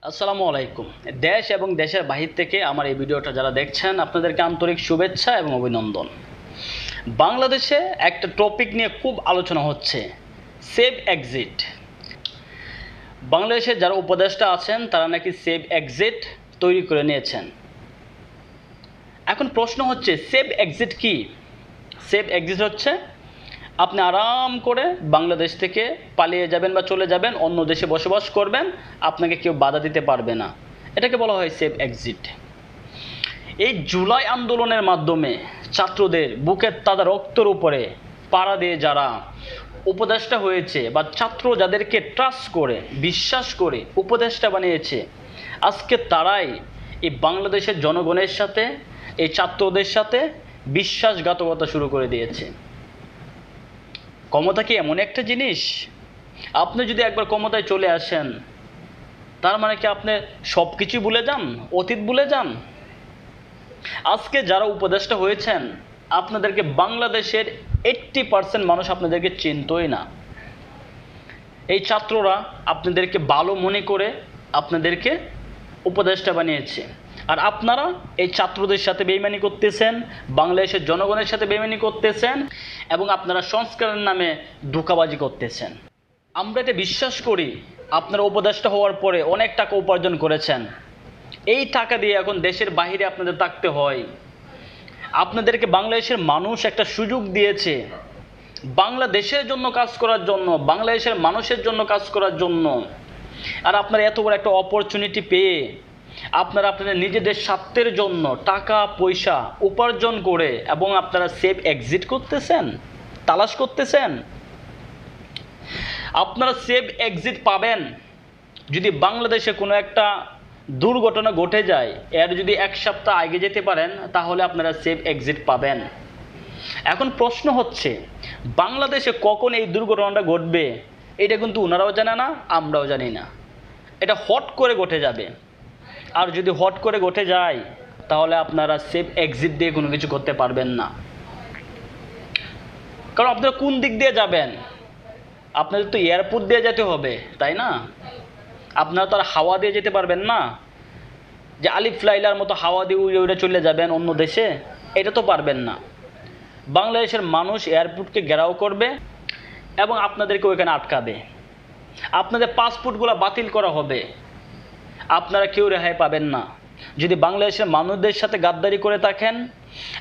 আসসালামু আলাইকুম। দেশ এবং দেশের বাহির থেকে আমার এই ভিডিওটা যারা দেখছেন আপনাদেরকে আন্তরিক শুভেচ্ছা এবং অভিনন্দন। বাংলাদেশে একটা টপিক নিয়ে খুব আলোচনা হচ্ছে, সেভ এক্সিট। বাংলাদেশে যারা উপদেষ্টা আছেন তারা নাকি সেভ এক্সিট তৈরি করে নিয়েছেন। এখন প্রশ্ন হচ্ছে সেভ এক্সিট কি? সেভ এক্সিট হচ্ছে আপনি আরাম করে বাংলাদেশ থেকে পালিয়ে যাবেন বা চলে যাবেন, অন্য দেশে বসবাস করবেন, আপনাকে কেউ বাধা দিতে পারবে না। এটাকে বলা হয় সেভ এক্সিট। এই জুলাই আন্দোলনের মাধ্যমে ছাত্রদের বুকের তাজা রক্তের উপরে পাড়া দিয়ে যারা উপদেষ্টা হয়েছে বা ছাত্র যাদেরকে ট্রাস্ট করে বিশ্বাস করে উপদেষ্টা বানিয়েছে, আজকে তারাই এই বাংলাদেশের জনগণের সাথে এই ছাত্রদের সাথে বিশ্বাসঘাতকতা শুরু করে দিয়েছে। ক্ষমতা কি এমন একটা জিনিস, আপনি যদি একবার ক্ষমতায় চলে আসেন তার মানে কি আপনি সব কিছু ভুলে যান, অতীত ভুলে যান? আজকে যারা উপদেষ্টা হয়েছেন আপনাদেরকে বাংলাদেশের 80% মানুষ আপনাদেরকে চিনতই না। এই ছাত্ররা আপনাদেরকে ভালো মনে করে আপনাদেরকে উপদেষ্টা বানিয়েছে, আর আপনারা এই ছাত্রদের সাথে বেইমানি করতেছেন, বাংলাদেশের জনগণের সাথে বেইমানি করতেছেন এবং আপনারা সংস্কারের নামে ধোঁকাবাজি করতেছেন। আমরা এটা বিশ্বাস করি, আপনারা উপদেষ্টা হওয়ার পরে অনেক টাকা উপার্জন করেছেন, এই টাকা দিয়ে এখন দেশের বাইরে আপনাদের থাকতে হয়। আপনাদেরকে বাংলাদেশের মানুষ একটা সুযোগ দিয়েছে বাংলাদেশের জন্য কাজ করার জন্য, বাংলাদেশের মানুষের জন্য কাজ করার জন্য, আর আপনারা এত বড় একটা অপরচুনিটি পেয়ে আপনারা আপনাদের নিজেদের স্বার্থের জন্য টাকা পয়সা উপার্জন করে এবং আপনারা সেফ এক্সিট করতেছেন, তালাশ করতেছেন। আপনারা সেফ এক্সিট পাবেন যদি বাংলাদেশে কোনো একটা দুর্ঘটনা ঘটে যায়, এর যদি এক সপ্তাহ আগে যেতে পারেন তাহলে আপনারা সেফ এক্সিট পাবেন। এখন প্রশ্ন হচ্ছে বাংলাদেশে কখন এই দুর্ঘটনাটা ঘটবে এটা কিন্তু ওনারাও জানে না, আমরাও জানি না। এটা হট করে ঘটে যাবে, আর যদি হট করে ঘটে যায় তাহলে আপনারা সেফ এক্সিট দিয়ে কোনো কিছু করতে পারবেন না। কারণ আপনারা কোন দিক দিয়ে যাবেন? আপনাদের তো এয়ারপোর্ট দিয়ে যেতে হবে, তাই না? আপনারা তো আর হাওয়া দিয়ে যেতে পারবেন না, যে আলিফ লাইলার মতো হাওয়া দিয়ে উড়ে উড়ে চলে যাবেন অন্য দেশে, এটা তো পারবেন না। বাংলাদেশের মানুষ এয়ারপোর্টকে ঘেরাও করবে এবং আপনাদেরকে ওইখানে আটকাবে, আপনাদের পাসপোর্টগুলো বাতিল করা হবে, আপনারা কেউ রেহাই পাবেন না। যদি বাংলাদেশের মানুষদের সাথে গাদ্দারি করে থাকেন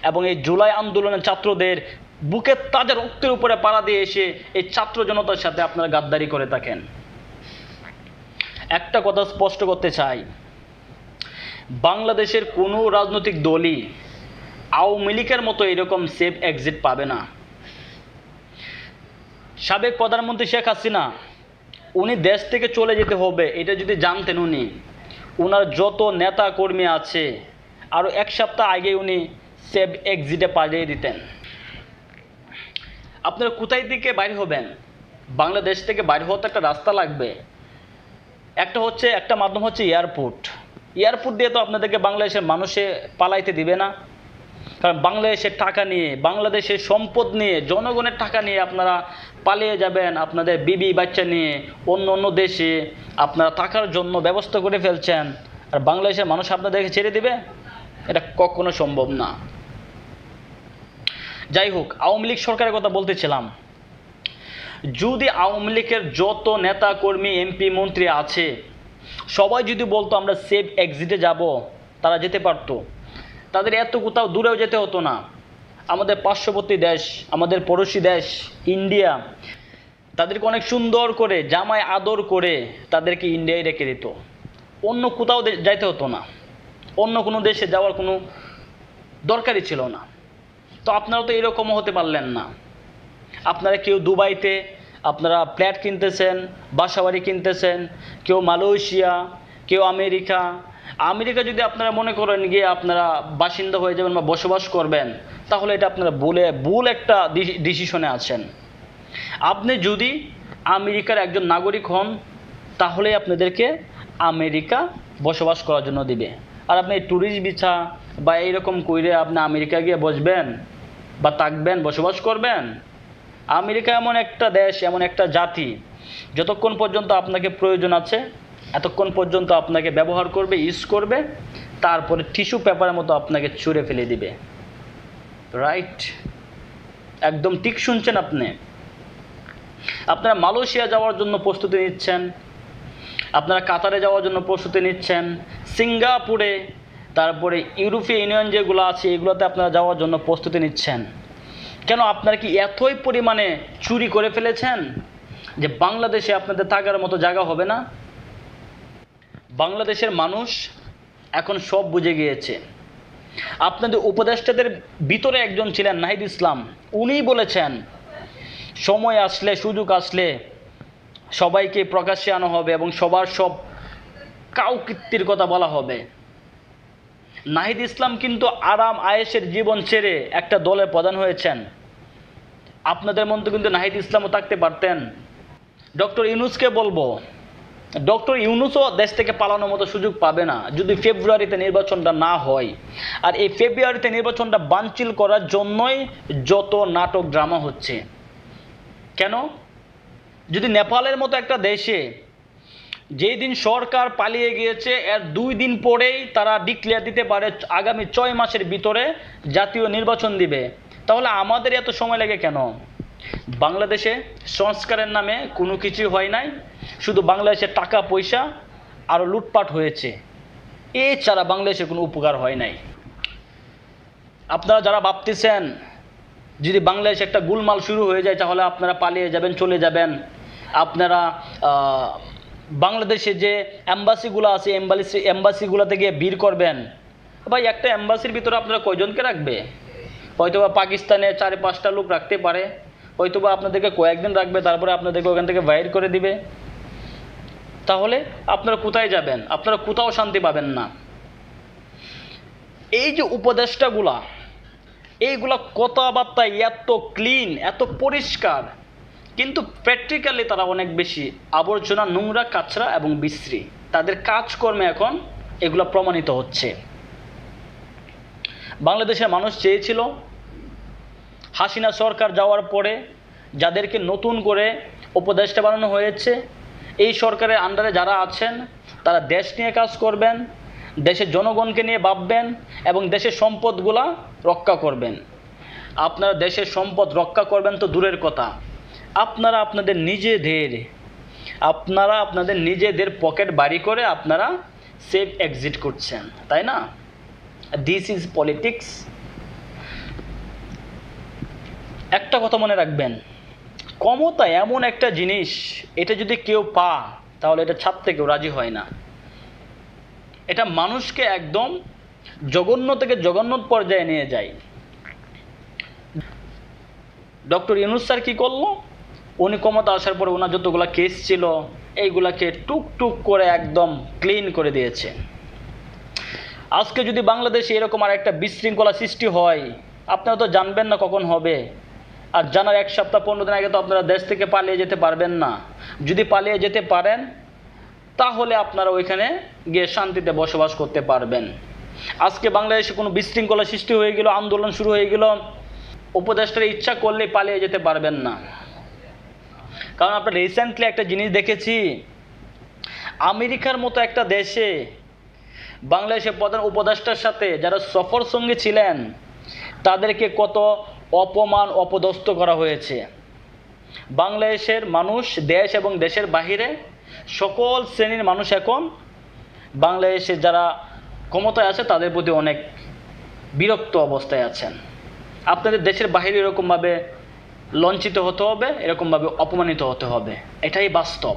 এবং এই জুলাই আন্দোলনের ছাত্রদের বুকের তাজা রক্তের উপরে পাড়া দিয়ে এসে এই ছাত্র জনতার সাথে আপনারা গাদ্দারি করে থাকেন, একটা কথা স্পষ্ট করতে চাই, বাংলাদেশের কোনো রাজনৈতিক দলই আওয়ামী লীগের মতো এরকম সেফ এক্সিট পাবে না। সাবেক প্রধানমন্ত্রী শেখ হাসিনা উনি দেশ থেকে চলে যেতে হবে এটা যদি জানতেন, উনি ওনার যত নেতা কর্মী আছে আরও এক সপ্তাহ আগে উনি সেফ এক্সিটে পাঠিয়ে দিতেন। আপনারা কোথায় থেকে বাইরে হবেন? বাংলাদেশ থেকে বাইরে হতে একটা রাস্তা লাগবে, একটা মাধ্যম হচ্ছে এয়ারপোর্ট। এয়ারপোর্ট দিয়ে তো আপনাদেরকে বাংলাদেশের মানুষে পালাইতে দিবে না, কারণ বাংলাদেশের টাকা নিয়ে, বাংলাদেশের সম্পদ নিয়ে, জনগণের টাকা নিয়ে আপনারা পালিয়ে যাবেন, আপনাদের বিবি বাচ্চা নিয়ে অন্য অন্য দেশে আপনারা থাকার জন্য ব্যবস্থা করে ফেলছেন, আর বাংলাদেশের মানুষ আপনাদেরকে ছেড়ে দিবে? এটা কখনো সম্ভব না। যাই হোক, আওয়ামী লীগ সরকারের কথা বলতেছিলাম, যদি আওয়ামী লীগের যত নেতা কর্মী এমপি মন্ত্রী আছে সবাই যদি বলতো আমরা সেফ এক্সিটে যাব, তারা যেতে পারতো, তাদের এত কোথাও দূরেও যেতে হতো না। আমাদের পার্শ্ববর্তী দেশ, আমাদের পড়োশি দেশ ইন্ডিয়া, তাদেরকে অনেক সুন্দর করে জামায় আদর করে তাদেরকে ইন্ডিয়ায় রেখে দিত, অন্য কোথাও যাইতে হতো না, অন্য কোনো দেশে যাওয়ার কোনো দরকারই ছিল না। তো আপনারা তো এরকমও হতে পারলেন না। আপনারা কেউ দুবাইতে আপনারা ফ্ল্যাট কিনতেছেন, বাসাবাড়ি কিনতেছেন, কেউ মালয়েশিয়া, কেউ আমেরিকা। যদি আপনারা মনে করেন গিয়ে আপনারা বাসিন্দা হয়ে যাবেন বা বসবাস করবেন, তাহলে এটা আপনারা ভুল একটা ডিসিশনে আছেন। আপনি যদি আমেরিকার একজন নাগরিক হন তাহলে আপনাদেরকে আমেরিকা বসবাস করার জন্য দিবে, আর আপনি ট্যুরিস্ট ভিসা বা এইরকম কইরে আপনি আমেরিকা গিয়ে বসবেন বা থাকবেন, বসবাস করবেন? আমেরিকা এমন একটা দেশ, এমন একটা জাতি, যতক্ষণ পর্যন্ত আপনাকে প্রয়োজন আছে এতক্ষণ পর্যন্ত আপনাকে ব্যবহার করবে, ইউজ করবে, তারপরে টিস্যু পেপারের মতো আপনাকে ছুঁড়ে ফেলে দিবে। রাইট, একদম ঠিক শুনছেন আপনি। আপনারা মালয়েশিয়া যাওয়ার জন্য প্রস্তুতি নিচ্ছেন, আপনারা কাতারে যাওয়ার জন্য প্রস্তুতি নিচ্ছেন, সিঙ্গাপুরে, তারপরে ইউরোপীয় ইউনিয়ন যেগুলো আছে এগুলোতে আপনারা যাওয়ার জন্য প্রস্তুতি নিচ্ছেন। কেন? আপনারা কি এতই পরিমাণে চুরি করে ফেলেছেন যে বাংলাদেশে আপনাদের থাকার মতো জায়গা হবে না? বাংলাদেশের মানুষ এখন সব বুঝে গিয়েছে। আপনাদের উপদেষ্টাদের ভিতরে একজন ছিলেন নাহিদ ইসলাম, উনিই বলেছেন সময় আসলে, সুযোগ আসলে সবাইকে প্রকাশ্যে আনা হবে এবং সবার সব কাউকৃত্তির কথা বলা হবে। নাহিদ ইসলাম কিন্তু আরাম আয়েশের জীবন ছেড়ে একটা দলের প্রধান হয়েছেন। আপনাদের মধ্যে কিন্তু নাহিদ ইসলামও থাকতে পারতেন। ডক্টর ইউনূসকে বলবো, ডক্টর ইউনূসও দেশ থেকে পালানোর মতো সুযোগ পাবে না যদি ফেব্রুয়ারিতে নির্বাচনটা না হয়। আর এই ফেব্রুয়ারিতে নির্বাচনটা বানচিল করার জন্যই যত নাটক ড্রামা হচ্ছে। কেন? যদি নেপালের মতো একটা দেশে যেই দিন সরকার পালিয়ে গিয়েছে এর 2 দিন পরেই তারা ডিক্লেয়ার দিতে পারে আগামী 6 মাসের ভিতরে জাতীয় নির্বাচন দিবে, তাহলে আমাদের এত সময় লাগে কেন? বাংলাদেশে সংস্কারের নামে কোনো কিছুই হয় নাই, শুধু বাংলাদেশের টাকা পয়সা আরও লুটপাট হয়েছে, এছাড়া বাংলাদেশে কোনো উপকার হয় নাই। আপনারা যারা ভাবতেছেন যদি বাংলাদেশে একটা গোলমাল শুরু হয়ে যায় তাহলে আপনারা পালিয়ে যাবেন, চলে যাবেন, আপনারা বাংলাদেশে যে এম্বাসিগুলো আছে এম্বাসিগুলোতে গিয়ে ভিড় করবেন। ভাই, একটা এম্বাসির ভিতরে আপনারা কয়জনকে রাখবে? হয়তোবা পাকিস্তানে 4-5টা লোক রাখতে পারে, হয়তোবা আপনাদেরকে কয়েকদিন রাখবে, তারপরে আপনাদেরকে ওখান থেকে বাইর করে দিবে। তাহলে আপনারা কোথায় যাবেন? আপনারা কোথাও শান্তি পাবেন না। এই যে উপদেষ্টাগুলা, এইগুলা কথাবার্তা এত ক্লিন, এত পরিষ্কার, কিন্তু প্র্যাকটিক্যালি তারা অনেক বেশি আবর্জনা, নোংরা, কাচরা এবং বিশ্রী। তাদের কাজকর্মে এখন এগুলো প্রমাণিত হচ্ছে। বাংলাদেশের মানুষ চেয়েছিল হাসিনা সরকার যাওয়ার পরে যাদেরকে নতুন করে উপদেষ্টা বানানো হয়েছে, এই সরকারের আন্ডারে যারা আছেন তারা দেশ নিয়ে কাজ করবেন, দেশের জনগণকে নিয়ে ভাববেন এবং দেশের সম্পদগুলা রক্ষা করবেন। আপনারা দেশের সম্পদ রক্ষা করবেন তো দূরের কথা, আপনারা আপনাদের নিজেদের পকেট বাড়ি করে আপনারা সেফ এক্সিট করছেন, তাই না? This is politics. একটা কথা মনে রাখবেন, ক্ষমতা এমন একটা জিনিস, এটা যদি কেউ তাহলে এটা ছাড়তে কেউ রাজি হয় না। এটা মানুষকে একদম জঘন্য থেকে জঘন্য পর্যায়ে নিয়ে যায়। ডক্টর ইউনূস স্যার কী করলো? উনি ক্ষমতা আসার পরে ওনার যতগুলো কেস ছিল এইগুলাকে টুকটুক করে একদম ক্লিন করে দিয়েছে। আজকে যদি বাংলাদেশে এরকম আর একটা বিশৃঙ্খলা সৃষ্টি হয়, আপনারা তো জানবেন না কখন হবে। আর জানার 1 সপ্তাহ 15 দিন আগে তো আপনারা দেশ থেকে পালিয়ে যেতে পারবেন না। যদি পালিয়ে যেতে পারেন তাহলে আপনারা ওইখানে গিয়ে শান্তিতে বসবাস করতে পারবেন। আজকে বাংলাদেশে কোনো বিশৃঙ্খলা সৃষ্টি হয়ে গেল, আন্দোলন শুরু হয়ে গেল, উপদেষ্টারা ইচ্ছা করলেই পালিয়ে যেতে পারবেন না। কারণ আমরা রিসেন্টলি একটা জিনিস দেখেছি, আমেরিকার মতো একটা দেশে বাংলাদেশের প্রধান উপদেষ্টার সাথে যারা সফর সঙ্গী ছিলেন তাদেরকে কত অপমান, অপদস্থ করা হয়েছে। বাংলাদেশের মানুষ, দেশ এবং দেশের বাহিরে সকল শ্রেণীর মানুষ এখন বাংলাদেশে যারা ক্ষমতায় আছে তাদের প্রতি অনেক বিরক্ত অবস্থায় আছেন। আপনাদের দেশের বাহিরে এরকমভাবে লঞ্চিত হতে হবে, এরকমভাবে অপমানিত হতে হবে, এটাই বাস্তব।